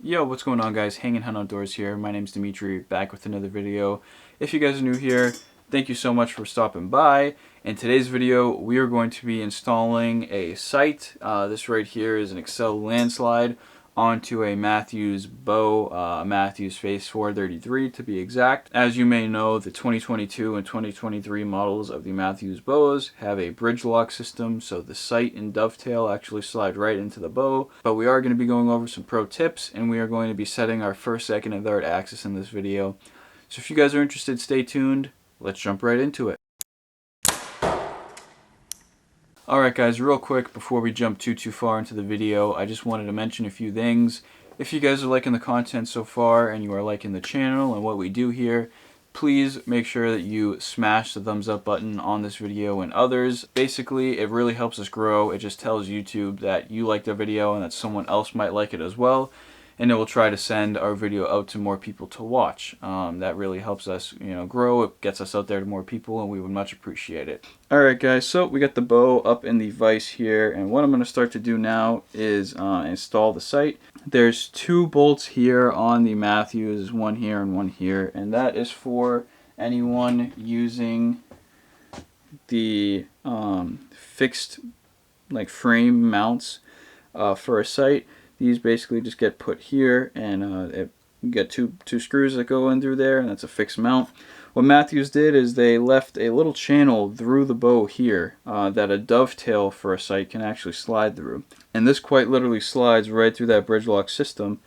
Yo, what's going on, guys? Hang and Hunt Outdoors here. My name's Dimitri, back with another video. If you guys are new here, thank you so much for stopping by. In today's video, we are going to be installing a sight. This right here is an Axcel Landslyde onto a Mathews bow, Mathews Face 433 to be exact. As you may know, the 2022 and 2023 models of the Mathews bows have a bridge lock system, so the sight and dovetail actually slide right into the bow. But we are going to be going over some pro tips, and we are going to be setting our first, second, and third axis in this video. So if you guys are interested, stay tuned. Let's jump right into it. Alright guys, real quick before we jump too far into the video, I just wanted to mention a few things. If you guys are liking the content so far and you are liking the channel and what we do here, please make sure that you smash the thumbs up button on this video and others. Basically, it really helps us grow. It just tells YouTube that you like the video and that someone else might like it as well. And it will try to send our video out to more people to watch. That really helps us, grow. It gets us out there to more people, and we would much appreciate it. Alright guys, so we got the bow up in the vise here, and what I'm going to start to do now is install the sight. There's two bolts here on the Mathews, one here and one here, and that is for anyone using the fixed frame mounts for a sight. These basically just get put here, and you get two screws that go in through there, and that's a fixed mount. What Mathews did is they left a little channel through the bow here that a dovetail for a sight can actually slide through. And this quite literally slides right through that bridge lock system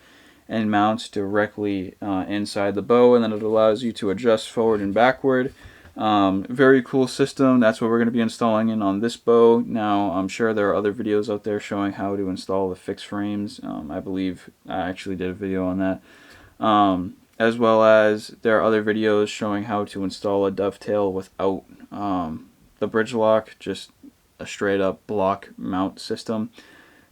and mounts directly inside the bow, and then it allows you to adjust forward and backward. Very cool system. That's what we're going to be installing in on this bow. Now, I'm sure there are other videos out there showing how to install the fixed frames. I believe I actually did a video on that. As well as there are other videos showing how to install a dovetail without the bridge lock, just a straight up block mount system.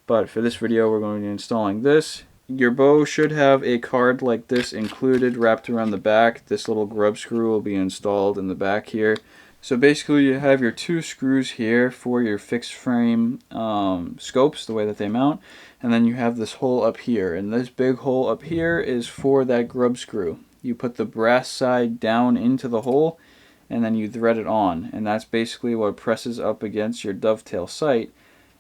But for this video, we're going to be installing this. Your bow should have a card like this included wrapped around the back. This little grub screw will be installed in the back here. So basically you have your two screws here for your fixed frame scopes, the way that they mount. And then you have this hole up here. And this big hole up here is for that grub screw. You put the brass side down into the hole and then you thread it on. And that's basically what presses up against your dovetail sight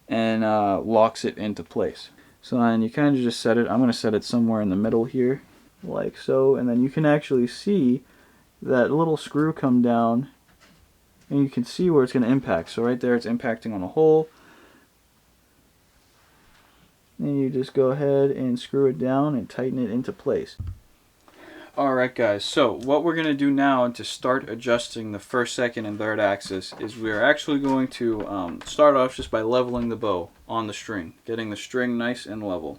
and locks it into place. So then you kind of just set it. I'm going to set it somewhere in the middle here, like so. And then you can actually see that little screw come down, and you can see where it's going to impact. So right there, it's impacting on a hole. And you just go ahead and screw it down and tighten it into place. Alright guys, so what we're going to do now to start adjusting the first, second, and third axis is we're actually going to start off just by leveling the bow on the string, getting the string nice and level.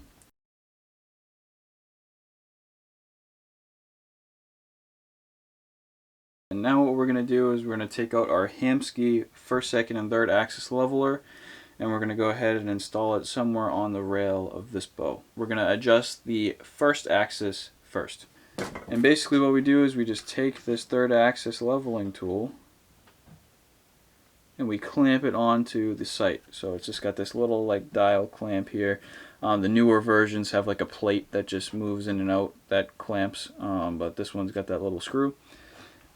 And now what we're going to do is we're going to take out our Hamskea first, second, and third axis leveler, and we're going to go ahead and install it somewhere on the rail of this bow. We're going to adjust the first axis first. And basically what we do is we just take this third axis leveling tool and we clamp it onto the sight. So it's just got this little dial clamp here. The newer versions have a plate that just moves in and out that clamps, but this one's got that little screw.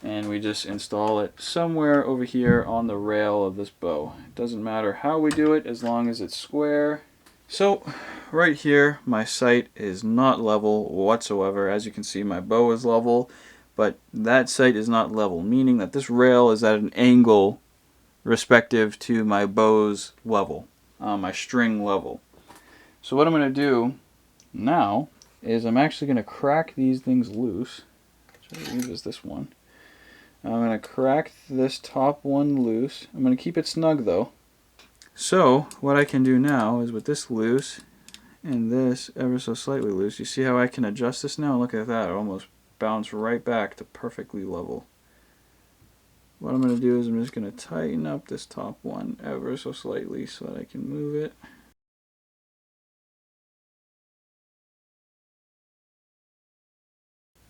And we just install it somewhere over here on the rail of this bow. It doesn't matter how we do it as long as it's square. So right here my sight is not level whatsoever. As you can see, my bow is level, but that sight is not level, meaning that this rail is at an angle respective to my bow's level, my string level. So what I'm going to do now is I'm actually going to crack these things loose. Which I believe is this one. I'm going to crack this top one loose. I'm going to keep it snug though. So what I can do now is with this loose and this ever so slightly loose, you see how I can adjust this now? Look at that, it almost bounced right back to perfectly level. What I'm going to do is I'm just going to tighten up this top one ever so slightly so that I can move it.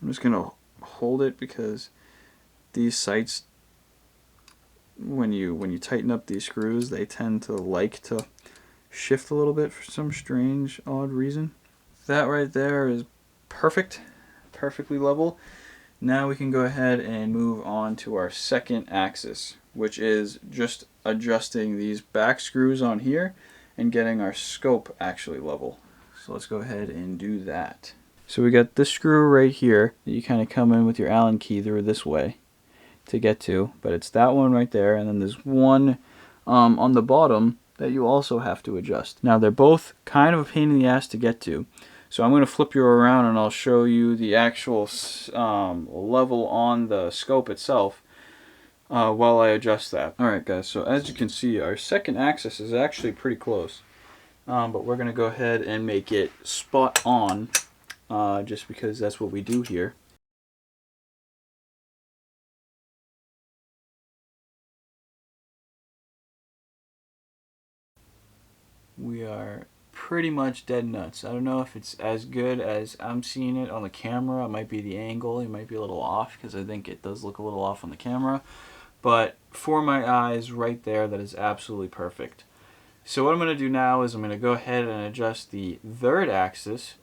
I'm just going to hold it because these sights, when you tighten up these screws, they tend to shift a little bit for some strange, odd reason. that right there is perfectly level. Now we can go ahead and move on to our second axis, which is just adjusting these back screws on here and getting our scope actually level. So let's go ahead and do that. So we got this screw right here that you kind of come in with your Allen key through this way to get to, but it's that one right there, and then there's one on the bottom that you also have to adjust. Now they're both kind of a pain in the ass to get to. So I'm going to flip you around and I'll show you the actual level on the scope itself while I adjust that. Alright guys, so as you can see, our second axis is actually pretty close. But we're going to go ahead and make it spot on just because that's what we do here. We are pretty much dead nuts. I don't know if it's as good as I'm seeing it on the camera. It might be the angle. It might be a little off because I think it does look a little off on the camera. But for my eyes right there, that is absolutely perfect. So what I'm going to do now is I'm going to go ahead and adjust the third axis.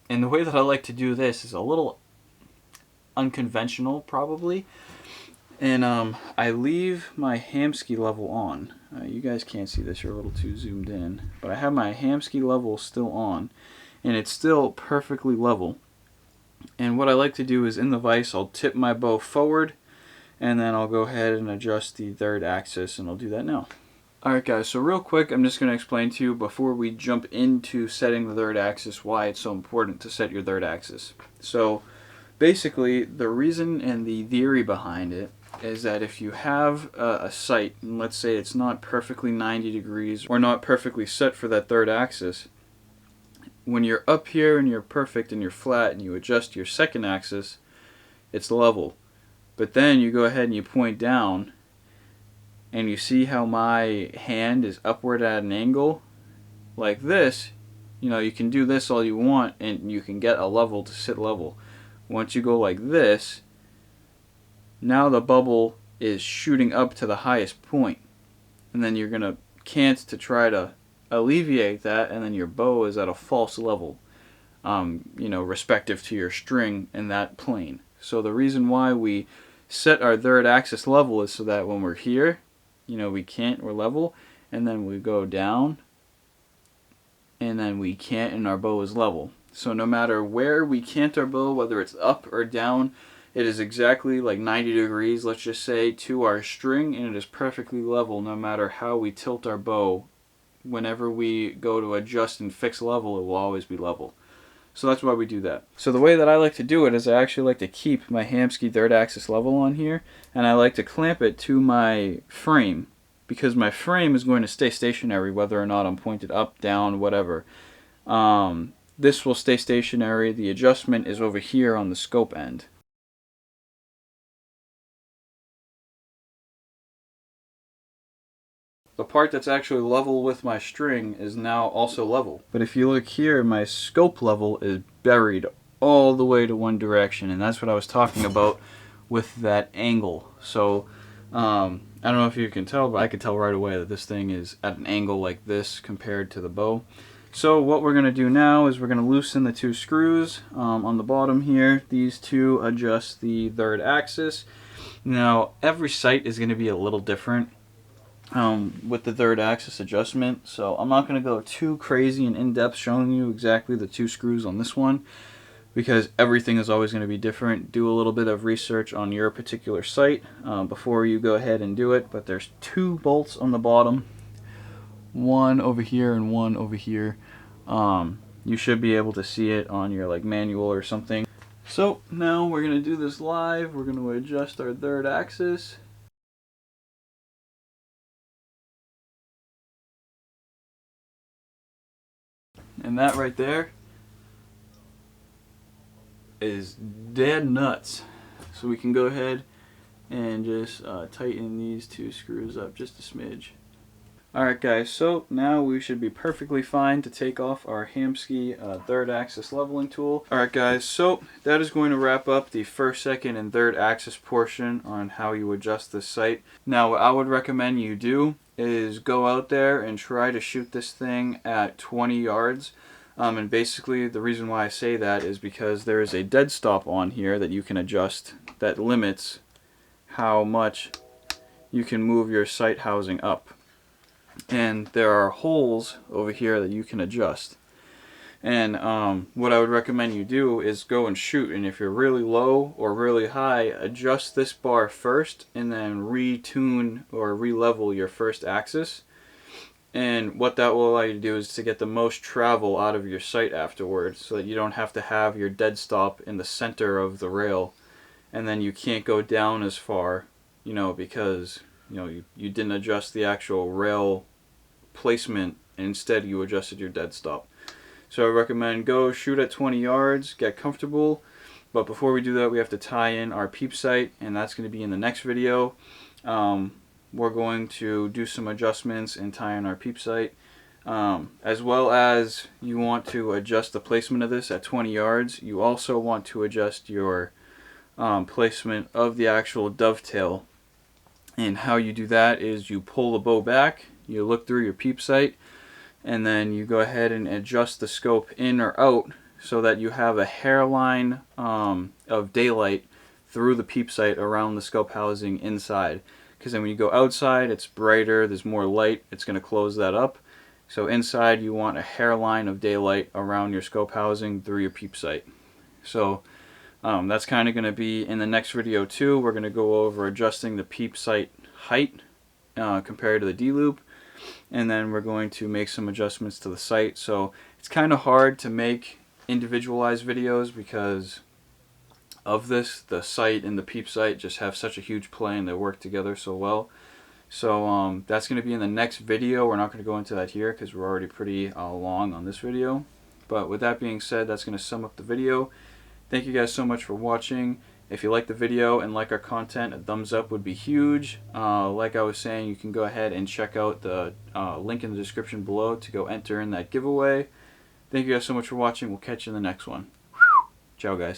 And the way that I like to do this is a little unconventional probably. And I leave my hamski level on. You guys can't see this, you're a little too zoomed in. But I have my hamski level still on. And it's still perfectly level. And what I like to do is in the vise, I'll tip my bow forward. And then I'll go ahead and adjust the third axis, and I'll do that now. Alright guys, so real quick, I'm just going to explain to you before we jump into setting the third axis why it's so important to set your third axis. So basically, the reason and the theory behind it is that if you have a sight, and let's say it's not perfectly 90 degrees or not perfectly set for that third axis, when you're up here and you're perfect and you're flat and you adjust your second axis, it's level. But then you go ahead and you point down and you see how my hand is upward at an angle like this. You know, you can do this all you want and you can get a level to sit level. Once you go like this, now the bubble is shooting up to the highest point, and then you're gonna cant to try to alleviate that, and then your bow is at a false level, you know, respective to your string in that plane. So the reason why we set our third axis level is so that when we're here, you know, we're level, and then we go down, and then we cant, and our bow is level. So no matter where we cant our bow, whether it's up or down, it is exactly like 90 degrees, let's just say, to our string, and it is perfectly level no matter how we tilt our bow. Whenever we go to adjust and fix level, it will always be level. So that's why we do that. So the way that I like to do it is I actually like to keep my hamski third axis level on here, and I like to clamp it to my frame, because my frame is going to stay stationary whether or not I'm pointed up, down, whatever. This will stay stationary. The adjustment is over here on the scope end. The part that's actually level with my string is now also level. But if you look here, my scope level is buried all the way to one direction, and that's what I was talking about with that angle. So I don't know if you can tell, but I could tell right away that this thing is at an angle like this compared to the bow. So what we're going to do now is we're going to loosen the two screws on the bottom here. These two adjust the third axis. Now every sight is going to be a little different with the third axis adjustment, so I'm not going to go too crazy and in-depth showing you exactly the two screws on this one, because everything is always going to be different. Do a little bit of research on your particular site before you go ahead and do it. But there's two bolts on the bottom, one over here and one over here. You should be able to see it on your like manual or something. So now we're going to do this live. We're going to adjust our third axis. And that right there is dead nuts. So we can go ahead and just tighten these two screws up just a smidge. Alright guys, so now we should be perfectly fine to take off our hamski third axis leveling tool. Alright guys, so that is going to wrap up the first, second, and third axis portion on how you adjust this sight. Now what I would recommend you do is go out there and try to shoot this thing at 20 yards. And basically the reason why I say that is because there is a dead stop on here that you can adjust that limits how much you can move your sight housing up. And there are holes over here that you can adjust. And what I would recommend you do is go and shoot, and if you're really low or really high, adjust this bar first and then retune or re-level your first axis. And what that will allow you to do is to get the most travel out of your sight afterwards, so that you don't have to have your dead stop in the center of the rail and then you can't go down as far, you know, because you didn't adjust the actual rail placement and instead you adjusted your dead stop. So I recommend go shoot at 20 yards, get comfortable, but before we do that we have to tie in our peep sight, and that's going to be in the next video. We're going to do some adjustments and tie in our peep sight, as well as you want to adjust the placement of this at 20 yards. You also want to adjust your placement of the actual dovetail, and how you do that is you pull the bow back, you look through your peep sight, and then you go ahead and adjust the scope in or out so that you have a hairline of daylight through the peep sight around the scope housing inside. Because then when you go outside, it's brighter, there's more light, it's going to close that up. So inside you want a hairline of daylight around your scope housing through your peep sight. So that's kind of going to be in the next video too. We're going to go over adjusting the peep sight height compared to the D-loop. And then we're going to make some adjustments to the sight. So it's kind of hard to make individualized videos because of this. The sight and the peep sight just have such a huge play and they work together so well. So that's going to be in the next video. We're not going to go into that here because we're already pretty long on this video. But with that being said, that's going to sum up the video. Thank you guys so much for watching. If you like the video and like our content, a thumbs up would be huge. Like I was saying, you can go ahead and check out the link in the description below to go enter in that giveaway. Thank you guys so much for watching. We'll catch you in the next one. Ciao, guys.